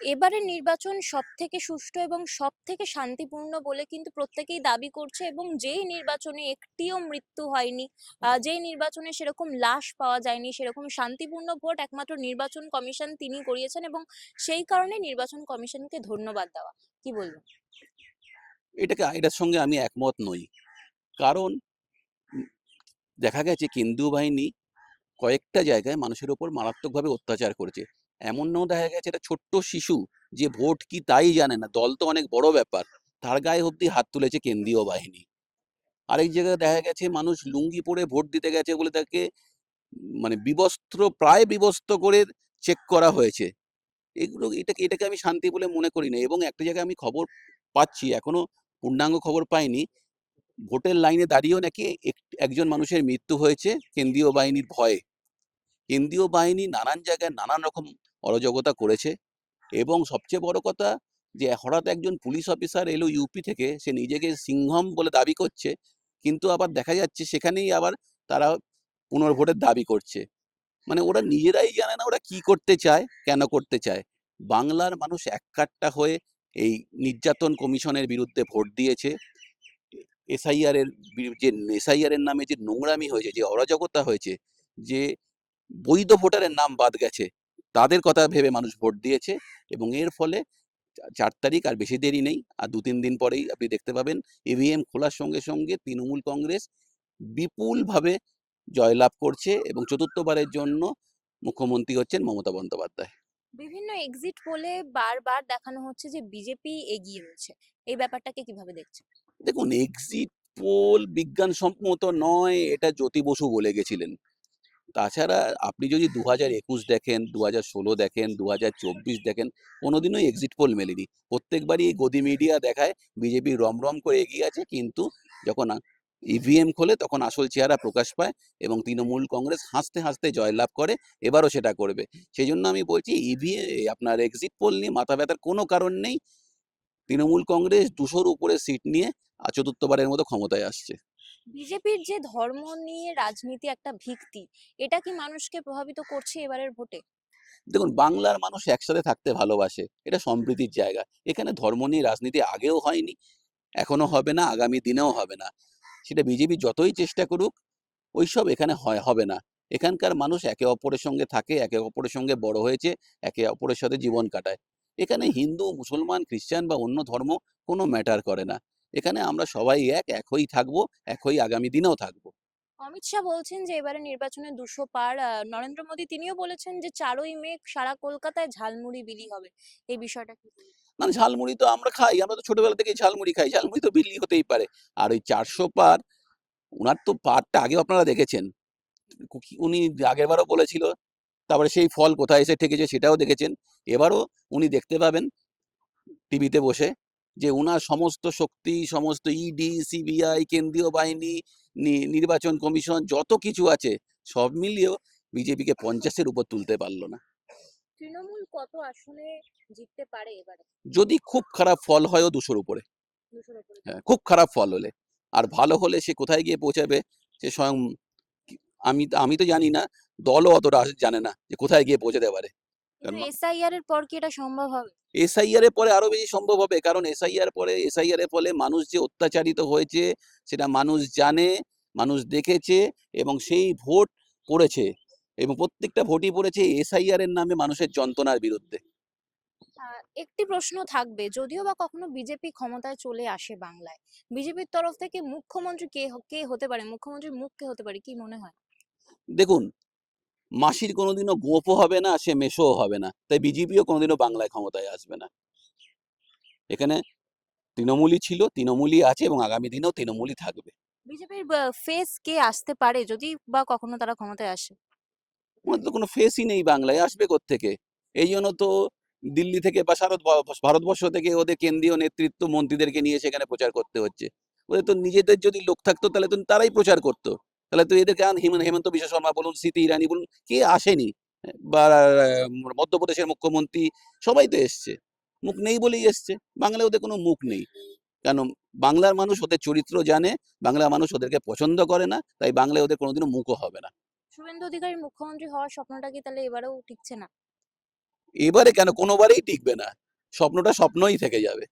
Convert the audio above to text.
এবারের নির্বাচন সবথেকে সুষ্ঠু এবং সবথেকে শান্তিপূর্ণ বলে কিন্তু প্রত্যেকেই দাবি করছে, এবং যেই নির্বাচনে একটিও মৃত্যু হয়নি, যেই নির্বাচনে সেরকম লাশ পাওয়া যায়নি, সেরকম শান্তিপূর্ণ ভোট একমাত্র নির্বাচন কমিশন তিনি করিয়েছেন, এবং সেই কারণে নির্বাচন কমিশনকে ধন্যবাদ দেওয়া। কি বলবেন? এটার সঙ্গে আমি একমত নই। কারণ উম দেখা গেছে কেন্দ্রীয় বাহিনী কয়েকটা জায়গায় মানুষের উপর মারাত্মকভাবে অত্যাচার করেছে। এমনও দেখা গেছে একটা ছোট্ট শিশু যে ভোট কি তাই জানে না, দল তো অনেক বড় ব্যাপার, তার গায়ে অব্দি হাত তুলেছে কেন্দ্রীয় বাহিনী। আরেক জায়গায় দেখা গেছে মানুষ লুঙ্গি পরে ভোট দিতে গেছে বলে তাকে মানে প্রায় বিবস্ত্র করে চেক করা হয়েছে। এটাকে আমি শান্তি বলে মনে করি না। এবং একটা জায়গায় আমি খবর পাচ্ছি, এখনো পূর্ণাঙ্গ খবর পাইনি, ভোটের লাইনে দাঁড়িয়েও নাকি একজন মানুষের মৃত্যু হয়েছে কেন্দ্রীয় বাহিনীর ভয়ে। কেন্দ্রীয় বাহিনী নানান জায়গায় নানান রকম অরাজকতা করেছে। এবং সবচেয়ে বড় কথা, যে হঠাৎ একজন পুলিশ অফিসার এলো ইউপি থেকে, সে নিজেকে সিংহম বলে দাবি করছে, কিন্তু আবার দেখা যাচ্ছে সেখানেই আবার তারা পুনর্ভোটের দাবি করছে। মানে ওরা নিজেরাই জানে না ওরা কি করতে চায়, কেন করতে চায়। বাংলার মানুষ এককাট্টা হয়ে এই নির্যাতন কমিশনের বিরুদ্ধে ভোট দিয়েছে। এসআইআর এর যে এসআইআর এর নামে যে নোংরামি হয়েছে, যে অরাজকতা হয়েছে, যে বৈধ ভোটারের নাম বাদ গেছে, তাদের কথা ভেবে মানুষ ভোট দিয়েছে। এবং এর ফলে 4 তারিখ আর বেশি দেরি নেই, আর 2-3 দিন পরেই আপনি দেখতে পাবেন ইভিএম খোলার সঙ্গে সঙ্গে তৃণমূল কংগ্রেস বিপুলভাবে জয়লাভ করছে এবং চতুর্থবারের জন্য মুখ্যমন্ত্রী হচ্ছেন মমতা বন্দ্যোপাধ্যায়। বিভিন্ন এক্সিট পোলে বারবার দেখানো হচ্ছে যে বিজেপি এগিয়ে রয়েছে। এই ব্যাপারটাকে কিভাবে দেখছেন? দেখুন, এক্সিট পোল বিজ্ঞানসম্মত নয়, এটা জ্যোতি বসু বলে গেছিলেন। তাছাড়া আপনি যদি 2021 দেখেন, 2016 দেখেন, 2024 দেখেন, কোনোদিনও এক্সিট পোল মেলেনি। প্রত্যেকবারই এই গদি মিডিয়া দেখায় বিজেপি রমরম করে এগিয়ে আছে, কিন্তু যখন ইভিএম খোলে তখন আসল চেহারা প্রকাশ পায় এবং তৃণমূল কংগ্রেস হাসতে হাসতে জয়লাভ করে। এবারও সেটা করবে। সেই জন্য আমি বলছি, আপনার এক্সিট পোল নিয়ে মাথা ব্যথার কোনো কারণ নেই। তৃণমূল কংগ্রেস 200-র উপরে সিট নিয়ে চতুর্থবারের মতো ক্ষমতায় আসছে। বিজেপির যে ধর্ম নিয়ে রাজনীতি একটা ভিত্তি, এটা কি মানুষকে প্রভাবিত করছে এবারের ভোটে? দেখুন, বাংলার মানুষ একসাথে থাকতে ভালোবাসে, এটা সম্প্রীতির জায়গা। এখানে ধর্ম নিয়ে রাজনীতি আগেও হয়নি, এখনো হবে না, আগামী দিনেও হবে না। সেটা বিজেপি যতই চেষ্টা করুক, ওইসব এখানে হবে না। এখানকার মানুষ একে অপরের সঙ্গে থাকে, একে অপরের সঙ্গে বড় হয়েছে, একে অপরের সাথে জীবন কাটায়। এখানে হিন্দু, মুসলমান, খ্রিস্টান বা অন্য ধর্ম কোনো ম্যাটার করে না। এখানে আমরা সবাই এক হয়েই থাকবো, এক হয়েই আগামী দিনেও থাকবো। অমিত শাহ বলছেন যে এবারে নির্বাচনে 200 পার। নরেন্দ্র মোদী তিনিও বলেছেন যে 4ই মে সারা কলকাতায় ঝালমুড়ি বিলি হবে। এই বিষয়টা কি বলবেন? মানে ঝালমুড়ি তো আমরা খাই, আমরা তো ছোটবেলা থেকেই ঝালমুড়ি খাই, ঝালমুড়ি তো বিলি হতেই পারে। আর ওই 400 পার, উনার তো পারটা আগেও আপনারা দেখেছেন। উনি আগেরবারও বলেছিল, তারপরে সেই ফল কোথায় এসে ঠেকেছে সেটাও দেখেছেন। এবারও উনি দেখতে পাবেন টিভিতে বসে যে উনার সমস্ত শক্তি, সমস্ত ইডি, সিবিআই, কেন্দ্রীয় বাহিনী, নির্বাচন কমিশন যত কিছু আছে, সব মিলিয়েও বিজেপিকে 50-এর উপর তুলতে পারলো না। তৃণমূল কত আসনে জিততে পারে এবারে? যদি খুব খারাপ ফল হয়ও 200-র উপরে। 200-র উপরে হ্যাঁ, জিততে খুব খারাপ ফল হলে। আর ভালো হলে সে কোথায় গিয়ে পৌঁছাবে, সে স্বয়ং আমি তো জানি না, দলও অতটা জানে না যে কোথায় গিয়ে পৌঁছাতে পারে। কিন্তু কারণ এসআইআর এর পর কি এটা সম্ভব হবে? এসআইআর এর পরে আরো বেশি সম্ভব হবে। কারণ এসআইআর এর ফলে মানুষ যে অত্যাচারিত হয়েছে সেটা মানুষ জানে, মানুষ দেখেছে এবং সেই ভোট পড়েছে। এবং প্রত্যেকটা ভোটই পড়েছে এসআইআর এর নামে মানুষের যন্ত্রণার বিরুদ্ধে। একটি প্রশ্ন থাকবে, যদিও বা কখনো বিজেপি ক্ষমতায় চলে আসে বাংলায়, বিজেপির তরফ থেকে মুখ্যমন্ত্রী কে হতে পারে? মুখ্যমন্ত্রীর মুখ কে হতে পারে, কি মনে হয়? দেখুন, মাসির কোনোদিনও গোঁফও হবে না, সে মেসোও হবে না। তাই বিজেপিও কোনোদিনও বাংলায় ক্ষমতায় আসবে না। এখানে তৃণমূলই ছিল, তৃণমূলই আছে এবং আগামী দিনেও তৃণমূলই থাকবে। বিজেপির ফেস কে আসতে পারে যদি বা কখনো তারা ক্ষমতায় আসে? ওনাদের তো কোনো ফেসই নেই বাংলায়, আসবে কোত্থেকে? এই জন্য তো দিল্লি থেকে বা ভারতবর্ষ থেকে ওদের কেন্দ্রীয় নেতৃত্ব মন্ত্রীদেরকে নিয়ে সেখানে প্রচার করতে হচ্ছে। ওদের তো নিজেদের যদি লোক থাকতো তাহলে তো তারাই প্রচার করতো। তাহলে তো এদেরকে হেমন্ত বিশ্ব শর্মা বলুন, স্মৃতি ইরানি বলুন, কে আসেনি? বা মধ্যপ্রদেশের মুখ্যমন্ত্রী, সবাই তো এসছে। মুখ নেই বলেই এসছে। বাংলায় ওদের কোনো মুখ নেই। কেন? বাংলার মানুষ ওদের চরিত্র জানে, বাংলার মানুষ ওদেরকে পছন্দ করে না, তাই বাংলায় ওদের কোনোদিনও মুখও হবে না। শুভেন্দু অধিকারীর মুখ্যমন্ত্রী হওয়ার স্বপ্নটা কি তাহলে এবারেও টিকছে না? এবারে কেন কোনোবারেই টিকবে না। স্বপ্নটা স্বপ্নই থেকে যাবে।